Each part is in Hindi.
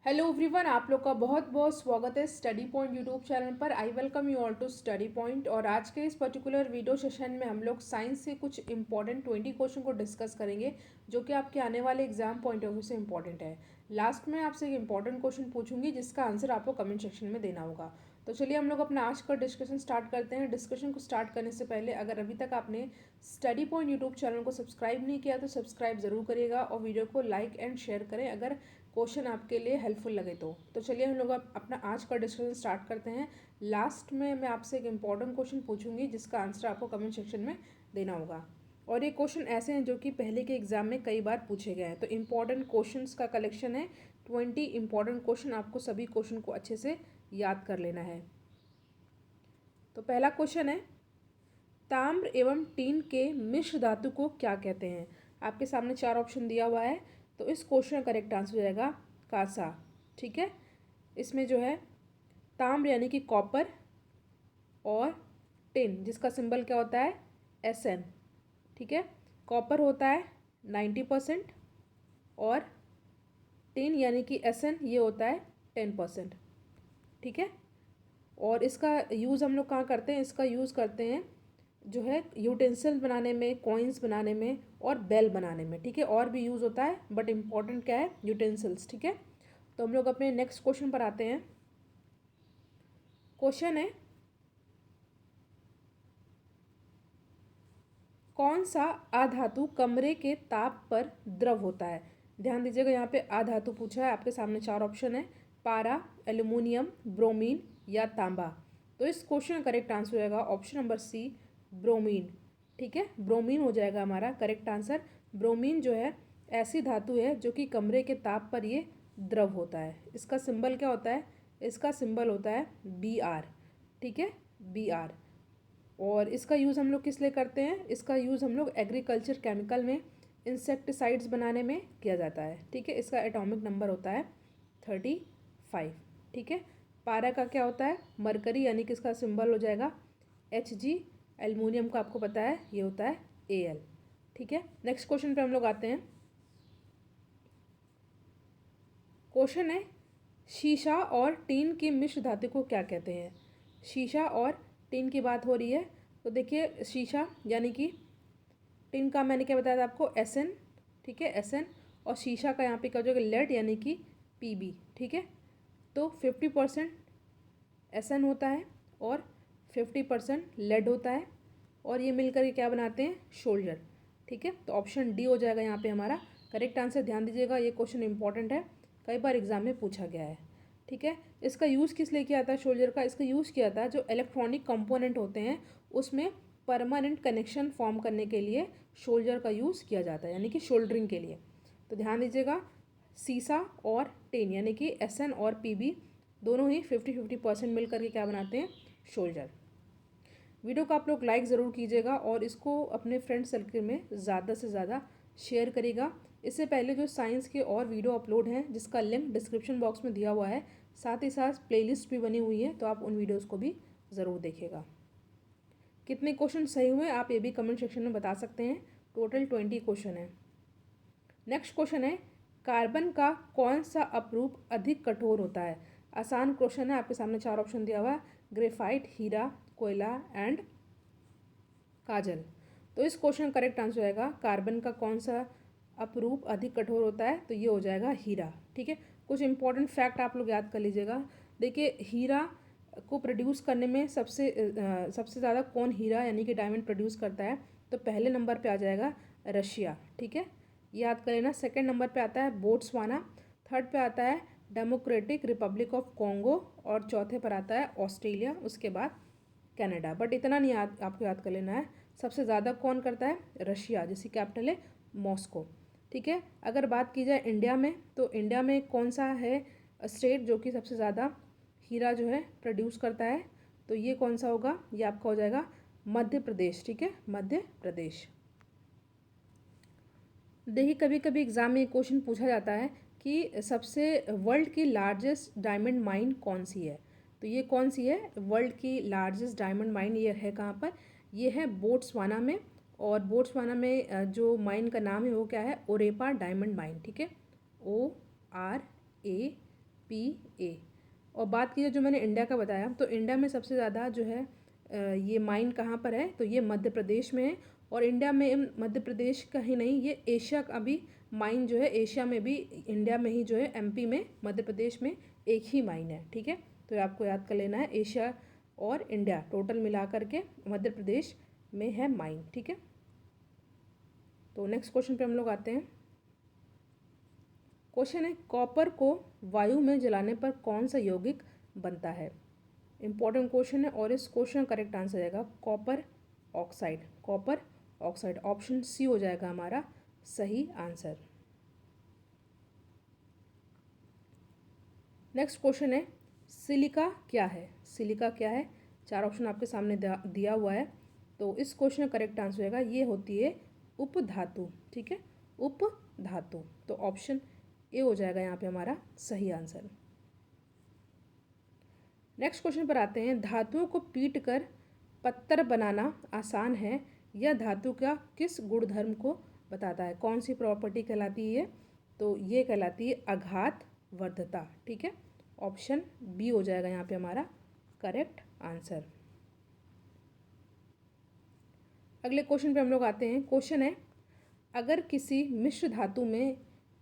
हेलो एवरीवन, आप लोग का बहुत बहुत स्वागत है स्टडी पॉइंट यूट्यूब चैनल पर। I welcome you all to study point. और आज के इस पर्टिकुलर वीडियो सेशन में हम लोग साइंस से कुछ इंपॉर्टेंट 20 क्वेश्चन को डिस्कस करेंगे जो कि आपके आने वाले एग्जाम पॉइंट ऑफ व्यू से इंपॉर्टेंट है। लास्ट में आपसे एक इंपॉर्टेंट क्वेश्चन पूछूंगी जिसका आंसर आपको कमेंट सेक्शन में देना होगा। तो चलिए हम लोग अपना आज का डिस्कशन स्टार्ट करते हैं। डिस्कशन को स्टार्ट करने से पहले अगर अभी तक आपने स्टडी पॉइंट यूट्यूब चैनल को सब्सक्राइब नहीं किया तो सब्सक्राइब जरूर करिएगा और वीडियो को लाइक एंड शेयर करें अगर क्वेश्चन आपके लिए हेल्पफुल लगे तो चलिए हम लोग अपना आज का डिस्कशन स्टार्ट करते हैं। लास्ट में मैं आपसे एक इम्पॉर्टेंट क्वेश्चन पूछूंगी जिसका आंसर आपको कमेंट सेक्शन में देना होगा। और ये क्वेश्चन ऐसे हैं जो कि पहले के एग्जाम में कई बार पूछे गए हैं। तो इम्पॉर्टेंट क्वेश्चंस का कलेक्शन है 20 इम्पॉर्टेंट क्वेश्चन। आपको सभी क्वेश्चन को अच्छे से याद कर लेना है। तो पहला क्वेश्चन है, ताम्र एवं टीन के मिश्र धातु को क्या कहते हैं। आपके सामने चार ऑप्शन दिया हुआ है। तो इस क्वेश्चन का करेक्ट आंसर हो जाएगा कांसा। ठीक है, इसमें जो है ताम्र यानी कि कॉपर और टिन जिसका सिंबल क्या होता है SN। ठीक है, कॉपर होता है 90% और टिन यानी कि SN ये होता है 10%। ठीक है, और इसका यूज़ हम लोग कहाँ करते हैं, इसका यूज़ करते हैं जो है यूटेंसिल बनाने में, कॉइन्स बनाने में और बेल बनाने में। ठीक है, और भी यूज़ होता है बट इम्पॉर्टेंट क्या है, यूटेंसिल्स। ठीक है, तो हम लोग अपने नेक्स्ट क्वेश्चन पर आते हैं। क्वेश्चन है, कौन सा अधातु कमरे के ताप पर द्रव होता है। ध्यान दीजिएगा, यहाँ पे अधातु पूछा है। आपके सामने चार ऑप्शन है, पारा, एल्यूमिनियम, ब्रोमीन या तांबा। तो इस क्वेश्चन का करेक्ट आंसर हो जाएगा ऑप्शन नंबर सी, ब्रोमीन। ठीक है, ब्रोमीन हो जाएगा हमारा करेक्ट आंसर। ब्रोमीन जो है ऐसी धातु है जो कि कमरे के ताप पर ये द्रव होता है। इसका सिंबल क्या होता है, इसका सिंबल होता है Br। ठीक है, Br। और इसका यूज़ हम लोग किस लिए करते हैं, इसका यूज़ हम लोग एग्रीकल्चर केमिकल में इंसेक्टिसाइड्स बनाने में किया जाता है। ठीक है, इसका एटॉमिक नंबर होता है 35। ठीक है, पारा का क्या होता है, मरकरी यानी कि इसका सिंबल हो जाएगा Hg। एल्युमिनियम का आपको पता है ये होता है Al। ठीक है, नेक्स्ट क्वेश्चन पे हम लोग आते हैं। क्वेश्चन है, शीशा और टीन की मिश्र धातु को क्या कहते हैं। शीशा और टीन की बात हो रही है। तो देखिए, शीशा यानी कि टिन का मैंने क्या बताया था आपको SN। ठीक है, SN। और शीशा का यहाँ पे क्या हो जाएगा लेड यानी कि PB। ठीक है, तो 50% SN होता है और 50% लेड होता है और ये मिलकर के क्या बनाते हैं, शोल्डर। ठीक है, तो ऑप्शन डी हो जाएगा यहाँ पे हमारा करेक्ट आंसर। ध्यान दीजिएगा, ये क्वेश्चन इंपॉर्टेंट है, कई बार एग्जाम में पूछा गया है। ठीक है, इसका यूज़ किस लिए किया था शोल्डर का, इसका यूज़ किया था जो इलेक्ट्रॉनिक कंपोनेंट होते हैं उसमें परमानेंट कनेक्शन फॉर्म करने के लिए शोल्डर का यूज़ किया जाता है, यानी कि शोल्डरिंग के लिए। तो ध्यान दीजिएगा, सीसा और टेन यानी कि SN और PB दोनों ही 50-50% मिल करके क्या बनाते हैं, शोल्डर। वीडियो को आप लोग लाइक ज़रूर कीजिएगा और इसको अपने फ्रेंड सर्कल में ज़्यादा से ज़्यादा शेयर करिएगा। इससे पहले जो साइंस के और वीडियो अपलोड हैं जिसका लिंक डिस्क्रिप्शन बॉक्स में दिया हुआ है, साथ ही साथ प्लेलिस्ट भी बनी हुई है, तो आप उन वीडियोज़ को भी ज़रूर देखिएगा। कितने क्वेश्चन सही हुए आप ये भी कमेंट सेक्शन में बता सकते हैं। टोटल 20 क्वेश्चन है। नेक्स्ट क्वेश्चन है, कार्बन का कौन सा अपरूप अधिक कठोर होता है। आसान क्वेश्चन है, आपके सामने चार ऑप्शन दिया हुआ है, ग्रेफाइट, हीरा, कोयला एंड काजल। तो इस क्वेश्चन का करेक्ट आंसर आएगा कार्बन का कौन सा अपरूप अधिक कठोर होता है, तो ये हो जाएगा हीरा। ठीक है, कुछ इंपॉर्टेंट फैक्ट आप लोग याद कर लीजिएगा। देखिए, हीरा को प्रोड्यूस करने में सबसे ज़्यादा कौन हीरा यानी कि डायमंड प्रोड्यूस करता है, तो पहले नंबर पे आ जाएगा रशिया। ठीक है, याद कर लेना। सेकेंड नंबर पे आता है बोट्सवाना, थर्ड पे आता है डेमोक्रेटिक रिपब्लिक ऑफ कॉन्गो और चौथे पर आता है ऑस्ट्रेलिया, उसके बाद कनाडा। बट इतना नहीं आपको याद कर लेना है, सबसे ज़्यादा कौन करता है, रशिया, जिसकी कैपिटल है मॉस्को। ठीक है, अगर बात की जाए इंडिया में, तो इंडिया में कौन सा है स्टेट जो कि सबसे ज़्यादा हीरा जो है प्रोड्यूस करता है, तो ये कौन सा होगा, ये आपका हो जाएगा मध्य प्रदेश। ठीक है, मध्य प्रदेश। देखिए, कभी कभी एग्जाम में क्वेश्चन पूछा जाता है कि सबसे वर्ल्ड की लार्जेस्ट डायमंड माइन कौन सी है। तो ये कौन सी है वर्ल्ड की लार्जेस्ट डायमंड माइन, ये है कहाँ पर, ये है बोट्सवाना में। और बोट्सवाना में जो माइन का नाम है वो क्या है, ओरेपा डायमंड माइन। ठीक है, ORAPA PA। और बात की जाए जो मैंने इंडिया का बताया, तो इंडिया में सबसे ज़्यादा जो है ये माइन कहाँ पर है, तो ये मध्य प्रदेश में है। और इंडिया में मध्य प्रदेश का ही नहीं, ये एशिया का भी माइन जो है, एशिया में भी इंडिया में ही जो है, MP में, मध्य प्रदेश में एक ही माइन है। ठीक है, तो आपको याद कर लेना है, एशिया और इंडिया टोटल मिला करके मध्य प्रदेश में है माइन। ठीक है, तो नेक्स्ट क्वेश्चन पे हम लोग आते हैं। क्वेश्चन है, कॉपर को वायु में जलाने पर कौन सा यौगिक बनता है। इंपॉर्टेंट क्वेश्चन है और इस क्वेश्चन का करेक्ट आंसर आएगा copper oxide. Copper oxide, option C हो जाएगा हमारा सही आंसर। नेक्स्ट क्वेश्चन है, सिलिका क्या है। सिलिका क्या है, चार ऑप्शन आपके सामने दिया हुआ है। तो इस क्वेश्चन का करेक्ट आंसर होगा, ये होती है उपधातु। ठीक है, उपधातु, तो ऑप्शन ए हो जाएगा यहाँ पे हमारा सही आंसर। नेक्स्ट क्वेश्चन पर आते हैं, धातुओं को पीट कर पत्थर बनाना आसान है, यह धातु का किस गुणधर्म को बताता है। कौन सी प्रॉपर्टी कहलाती है, तो ये कहलाती है आघात वर्धता। ठीक है, ऑप्शन बी हो जाएगा यहाँ पे हमारा करेक्ट आंसर। अगले क्वेश्चन पे हम लोग आते हैं। क्वेश्चन है, अगर किसी मिश्र धातु में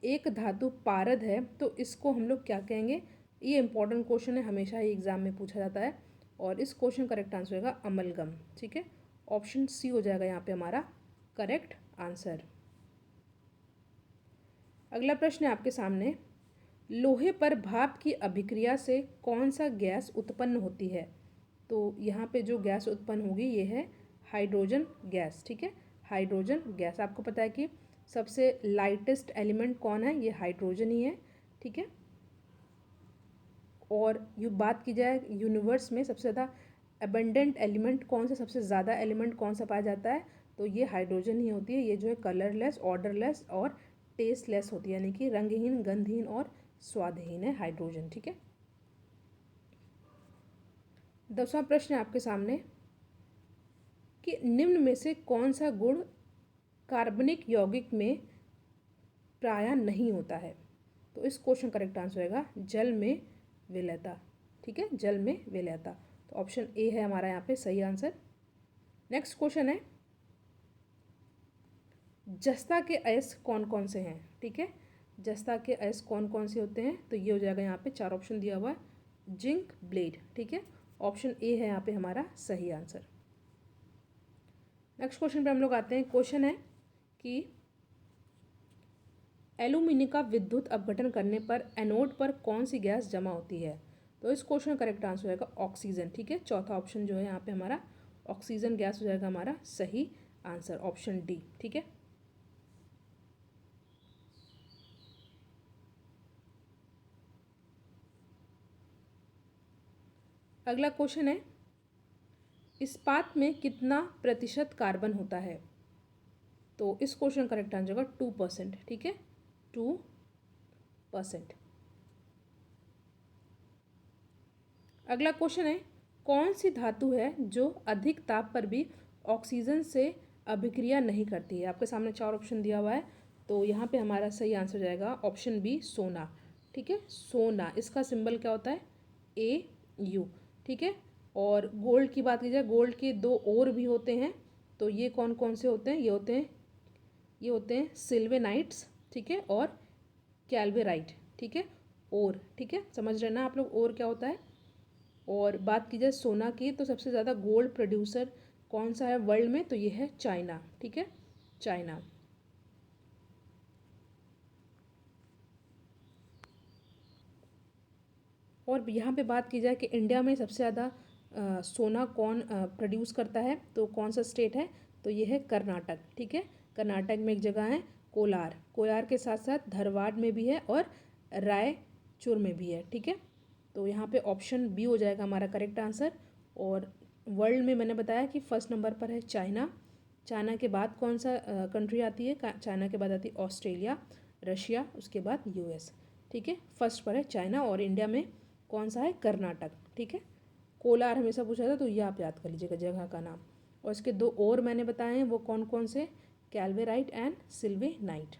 एक धातु पारद है तो इसको हम लोग क्या कहेंगे। ये इंपॉर्टेंट क्वेश्चन है, हमेशा ही एग्जाम में पूछा जाता है। और इस क्वेश्चन का करेक्ट आंसर होगा अमलगम। ठीक है, ऑप्शन सी हो जाएगा यहाँ पे हमारा करेक्ट आंसर। अगला प्रश्न है आपके सामने, लोहे पर भाप की अभिक्रिया से कौन सा गैस उत्पन्न होती है। तो यहाँ पे जो गैस उत्पन्न होगी ये है हाइड्रोजन गैस। ठीक है, हाइड्रोजन गैस, आपको पता है कि सबसे लाइटेस्ट एलिमेंट कौन है, ये हाइड्रोजन ही है। ठीक है, और बात की जाए यूनिवर्स में सबसे ज़्यादा अबंडेंट एलिमेंट कौन सा, सबसे ज़्यादा एलिमेंट कौन सा पाया जाता है, तो ये हाइड्रोजन ही होती है। ये जो है कलरलेस, ऑर्डरलेस और टेस्टलेस होती है, यानी कि रंगहीन, गंधहीन और स्वादहीन है हाइड्रोजन। ठीक है, 10वां प्रश्न है आपके सामने कि निम्न में से कौन सा गुण कार्बनिक यौगिक में प्रायः नहीं होता है। तो इस क्वेश्चन करेक्ट आंसर होगा जल में विलयता। ठीक है, जल में विलयता, तो ऑप्शन ए है हमारा यहाँ पे सही आंसर। नेक्स्ट क्वेश्चन है, जस्ता के अयस्क कौन कौन से हैं। ठीक है, जस्ता के अयस्क कौन कौन से होते हैं, तो ये हो जाएगा यहाँ पे चार ऑप्शन दिया हुआ है, जिंक, ब्लेड। ठीक है, ऑप्शन ए है यहाँ पे हमारा सही आंसर। नेक्स्ट क्वेश्चन पे हम लोग आते हैं। क्वेश्चन है कि एल्यूमिनियम का विद्युत अपघटन करने पर एनोड पर कौन सी गैस जमा होती है। तो इस क्वेश्चन का करेक्ट आंसर होगा ऑक्सीजन। ठीक है, चौथा ऑप्शन जो है यहाँ पे हमारा ऑक्सीजन गैस हो जाएगा हमारा सही आंसर, ऑप्शन डी। ठीक है, अगला क्वेश्चन है, इस्पात में कितना प्रतिशत कार्बन होता है। तो इस क्वेश्चन का करेक्ट आंसर होगा 2%। ठीक है, 2%। अगला क्वेश्चन है, कौन सी धातु है जो अधिक ताप पर भी ऑक्सीजन से अभिक्रिया नहीं करती है। आपके सामने चार ऑप्शन दिया हुआ है, तो यहाँ पे हमारा सही आंसर जाएगा ऑप्शन बी, सोना। ठीक है, सोना, इसका सिंबल क्या होता है, AU। ठीक है, और गोल्ड की बात की जाए, गोल्ड के दो और भी होते हैं, तो ये कौन कौन से होते हैं, ये होते हैं सिल्वेनाइट्स। ठीक है, और कैल्वेराइट। ठीक है, और ठीक है, समझ रहे ना आप लोग और क्या होता है। और बात की जाए सोना की, तो सबसे ज़्यादा गोल्ड प्रोड्यूसर कौन सा है वर्ल्ड में, तो ये है चाइना। ठीक है, चाइना। और यहाँ पे बात की जाए कि इंडिया में सबसे ज़्यादा सोना कौन प्रोड्यूस करता है, तो कौन सा स्टेट है, तो ये है कर्नाटक। ठीक है, कर्नाटक में एक जगह है कोलार, कोलार के साथ साथ धरवाड़ में भी है और रायचूर में भी है। ठीक है, तो यहाँ पे ऑप्शन बी हो जाएगा हमारा करेक्ट आंसर। और वर्ल्ड में मैंने बताया कि फर्स्ट नंबर पर है चाइना, चाइना के बाद कौन सा कंट्री आती है, चाइना के बाद आती है ऑस्ट्रेलिया, रशिया, उसके बाद US। ठीक है, फर्स्ट पर है चाइना, और इंडिया में कौन सा है, कर्नाटक। ठीक है, कोलार हमेशा पूछा था, तो ये आप याद कर लीजिएगा जगह का नाम। और इसके दो और मैंने बताए हैं, वो कौन कौन से, कैल्वेराइट एंड सिल्वेनाइट।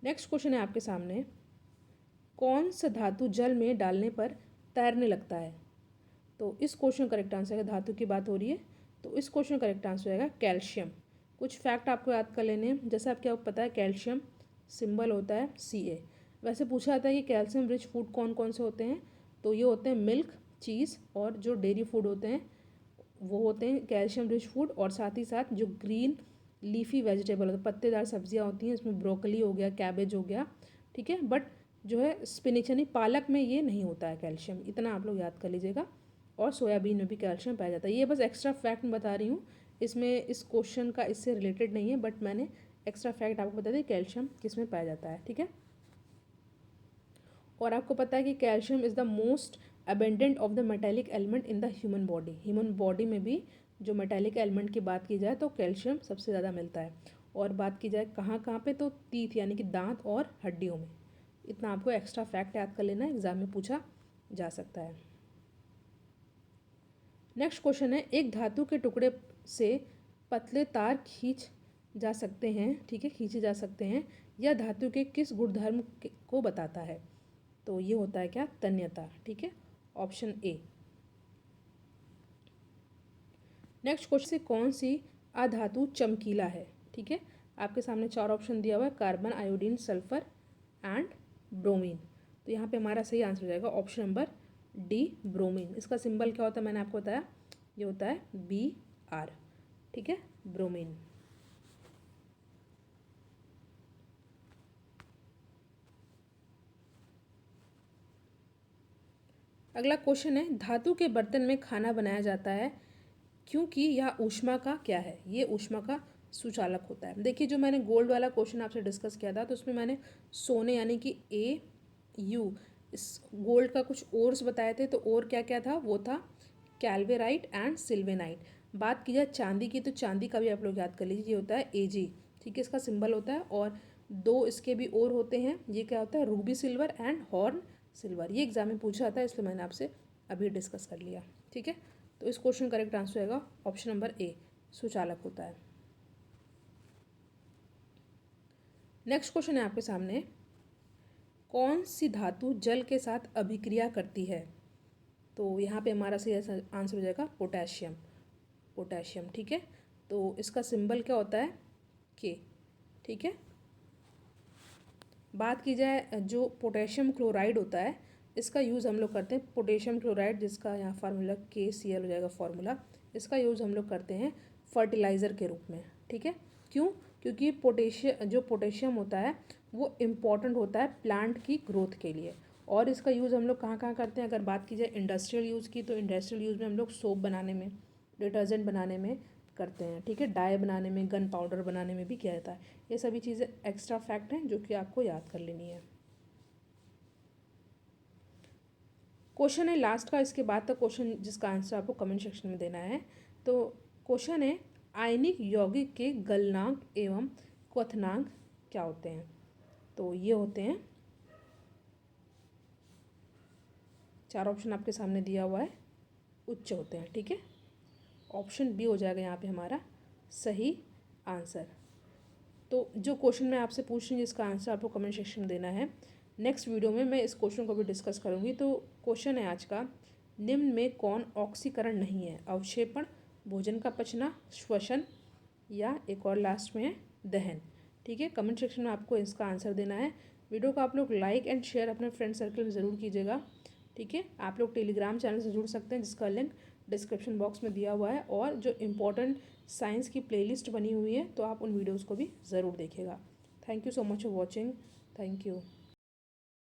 नेक्स्ट क्वेश्चन है आपके सामने, कौन सा धातु जल में डालने पर तैरने लगता है? तो इस क्वेश्चन का करेक्ट आंसर है, धातु की बात हो रही है तो इस क्वेश्चन का करेक्ट आंसर आएगा कैल्शियम। कुछ फैक्ट आपको याद कर लेने हैं, जैसे आपको पता है कैल्शियम सिंबल होता है Ca। वैसे पूछा जाता है कि कैल्शियम रिच फूड कौन कौन से होते हैं, तो ये होते हैं मिल्क, चीज़ और जो डेयरी फूड होते हैं वो होते हैं कैल्शियम रिच फूड। और साथ ही साथ जो ग्रीन लीफी वेजिटेबल होते हैं, पत्तेदार सब्जियां होती हैं, इसमें ब्रोकली हो गया, कैबेज हो गया, ठीक है। बट जो है स्पिनिच यानी पालक में ये नहीं होता है कैल्शियम, इतना आप लोग याद कर लीजिएगा। और सोयाबीन में भी कैल्शियम पाया जाता है। ये बस एक्स्ट्रा फैक्ट मैं बता रही हूँ, इसमें इस क्वेश्चन का इससे रिलेटेड नहीं है, बट मैंने एक्स्ट्रा फैक्ट आपको बता दी कैल्शियम किस में पाया जाता है, ठीक है। और आपको पता है कि calcium is the most abundant of the metallic element in the human body. Human body में भी जो मेटेलिक एलिमेंट की बात की जाए तो कैल्शियम सबसे ज़्यादा मिलता है। और बात की जाए कहाँ कहाँ पे, तो टीथ यानी कि दांत और हड्डियों में। इतना आपको एक्स्ट्रा फैक्ट याद कर लेना है, एग्जाम में पूछा जा सकता है। नेक्स्ट क्वेश्चन है, एक धातु के टुकड़े से पतले तार खींच जा सकते हैं, ठीक है, खींचे जा सकते हैं, यह धातु के किस गुणधर्म को बताता है? तो ये होता है क्या, तन्यता, ठीक है, ऑप्शन ए। नेक्स्ट क्वेश्चन से कौन सी अधातु चमकीला है? ठीक है, आपके सामने चार ऑप्शन दिया हुआ है, carbon, iodine, sulphur and bromine. तो यहाँ पे हमारा सही आंसर हो जाएगा ऑप्शन नंबर डी, ब्रोमीन। इसका सिंबल क्या होता है मैंने आपको बताया, ये होता है Br, ठीक है, ब्रोमीन। अगला क्वेश्चन है, धातु के बर्तन में खाना बनाया जाता है क्योंकि यह ऊष्मा का क्या है? ये ऊष्मा का सुचालक होता है। देखिए जो मैंने गोल्ड वाला क्वेश्चन आपसे डिस्कस किया था तो उसमें मैंने सोने यानी कि Au इस गोल्ड का कुछ ओर्स बताए थे। तो और क्या क्या था, वो था कैल्वेराइट एंड सिल्वेनाइट। बात की जाए चांदी की तो चांदी का भी आप लोग याद कर लीजिए, ये होता है Ag, ठीक है, इसका सिंबल होता है। और दो इसके भी और होते हैं, ये क्या होता है, Ruby silver and horn silver. ये एग्जाम में पूछा था इसलिए मैंने आपसे अभी डिस्कस कर लिया, ठीक है। तो इस क्वेश्चन करेक्ट आंसर आएगा ऑप्शन नंबर ए, सुचालक होता है। नेक्स्ट क्वेश्चन है आपके सामने, कौन सी धातु जल के साथ अभिक्रिया करती है? तो यहाँ पे हमारा सही आंसर हो जाएगा पोटेशियम, पोटेशियम, ठीक है। तो इसका सिंबल क्या होता है, के, ठीक है। बात की जाए जो पोटेशियम क्लोराइड होता है, इसका यूज़ हम लोग करते हैं, पोटेशियम क्लोराइड जिसका यहाँ फार्मूला KCl हो जाएगा फार्मूला, इसका यूज़ हम लोग करते हैं फर्टिलाइज़र के रूप में, ठीक है। क्यों? क्योंकि जो पोटेशियम होता है वो इम्पॉर्टेंट होता है प्लांट की ग्रोथ के लिए। और इसका यूज़ हम लोग कहाँ कहाँ करते हैं, अगर बात की जाए इंडस्ट्रियल यूज़ की, तो इंडस्ट्रियल यूज़ में हम लोग सोप बनाने में, डिटर्जेंट बनाने में करते हैं, ठीक है, डाई बनाने में, गन पाउडर बनाने में भी किया जाता है। ये सभी चीज़ें एक्स्ट्रा फैक्ट हैं जो कि आपको याद कर लेनी है। क्वेश्चन है लास्ट का, इसके बाद तक क्वेश्चन जिसका आंसर आपको कमेंट सेक्शन में देना है। तो क्वेश्चन है, आयनिक यौगिक के गलनांक एवं क्वथनांक क्या होते हैं? तो ये होते हैं, चार ऑप्शन आपके सामने दिया हुआ है, उच्च होते हैं, ठीक है। ऑप्शन बी हो जाएगा यहाँ पे हमारा सही आंसर। तो जो क्वेश्चन मैं आपसे पूछ रही हूँ जिसका आंसर आपको कमेंट सेक्शन में देना है, नेक्स्ट वीडियो में मैं इस क्वेश्चन को भी डिस्कस करूँगी। तो क्वेश्चन है आज का, निम्न में कौन ऑक्सीकरण नहीं है? अवक्षेपण, भोजन का पचना, श्वसन, या एक और लास्ट में है दहन, ठीक है। कमेंट सेक्शन में आपको इसका आंसर देना है। वीडियो को आप लोग लाइक एंड शेयर अपने फ्रेंड सर्कल में ज़रूर कीजिएगा, ठीक है। आप लोग टेलीग्राम चैनल से जुड़ सकते हैं जिसका लिंक डिस्क्रिप्शन बॉक्स में दिया हुआ है। और जो इम्पोर्टेंट साइंस की प्लेलिस्ट बनी हुई है तो आप उन वीडियोज़ को भी ज़रूर देखिएगा। Thank you so much for watching, thank you.